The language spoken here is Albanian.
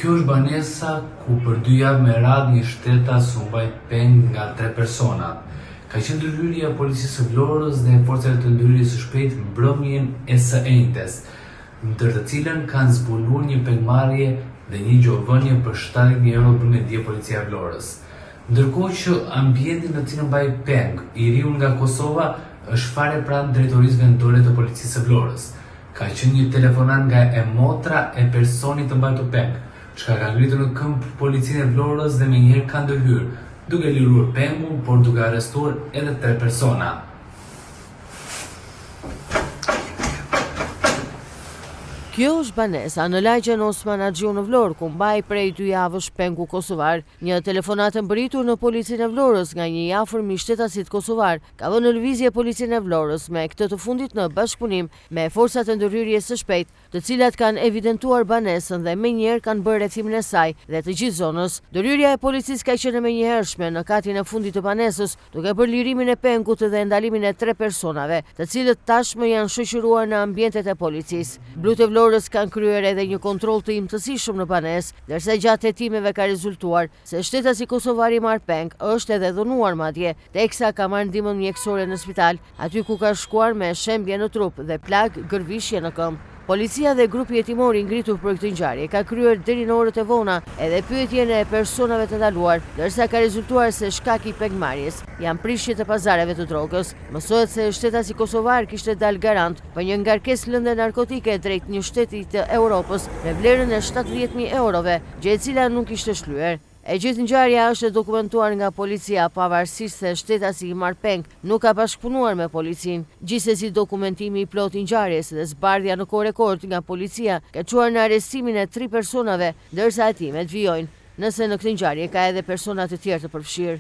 Kjo është banesa ku për 2 javë me radhë një shtetas u mbaj peng nga 3 persona. Ka qenë ndërhyrja e policisë së Vlorës dhe forcave të ndërhyrjes së shpejtë mbrëmjen e së njëjtës, ndër të cilën kanë zbuluar një pengmarrje dhe një gjovënie për 70.000 euro bërë me dje policia e Vlorës. Ndërkohë që ambientin në cilën mbaj peng, i riu nga Kosova, është fare pranë drejtorisë vendore të policisë së Vlorës. Ka qenë një telefonat nga e motra e personit të mbajtur peng, çka ka ngritur në këmbë policinë e Vlorës dhe menjëherë ka ndërhyrë, duke liruar pengun, por duke arrestuar edhe 3 persona. Kjo është banesa në lagjen Osman Axhiu në Vlorë, ku mbaj prej 2 javësh pengu kosovar. Një telefonat e mbërritur në policinë e Vlorës nga një i afërm i shtetasit kosovar ka vënë në lëvizje policinë e Vlorës me këtë të fundit në bashkëpunim me forcat e ndërhyrjes së shpejtë, të cilat kanë evidentuar banesën dhe menjëherë kanë bërë rrethimin e saj dhe të gjithë zonës. Ndërhyrja e policisë ka qenë menjëhershme në katin e fundit të banesës, duke bërë lirimin e pengut dhe ndalimin e 3 personave, të cilët tashmë janë shoqëruar në ambientet e policisë. Blut e Vlorës kanë kryer edhe një kontroll të imtësishëm në banesë, ndërsa gjatë hetimeve ka rezultuar se shtetasi kosovar i marr peng është edhe dhunuar madje, teksa ka marrë ndihmën mjekësore në spital, aty ku ka shkuar me shembje në trup dhe plag gërvishje në këmbë. Policia dhe grupi hetimor i ngritur për këtë ngjarje ka kryer deri në orët e vona edhe pyetjen e personave të ndaluar, ndërsa ka rezultuar se shkaki i pengmarrjes janë prishjet e pazareve të drogës. Mësohet se shtetasi kosovar kishte dalë garant për një ngarkesë lëndë narkotike drejt një shteti të Europës me vlerën e 70.000 eurove, gjë e cila nuk ishte shlyer. E gjithë ngjarja është dokumentuar nga policia, pavarësisht se shtetasi i marr peng nuk ka bashkëpunuar me policinë. Gjithsesi, dokumentimi i plotë i ngjarjes dhe zbardhja në kohë rekord nga policia ka çuar në arrestimin e 3 personave, ndërsa hetimet vijojnë nëse në këtë ngjarje ka edhe persona të tjerë të përfshirë.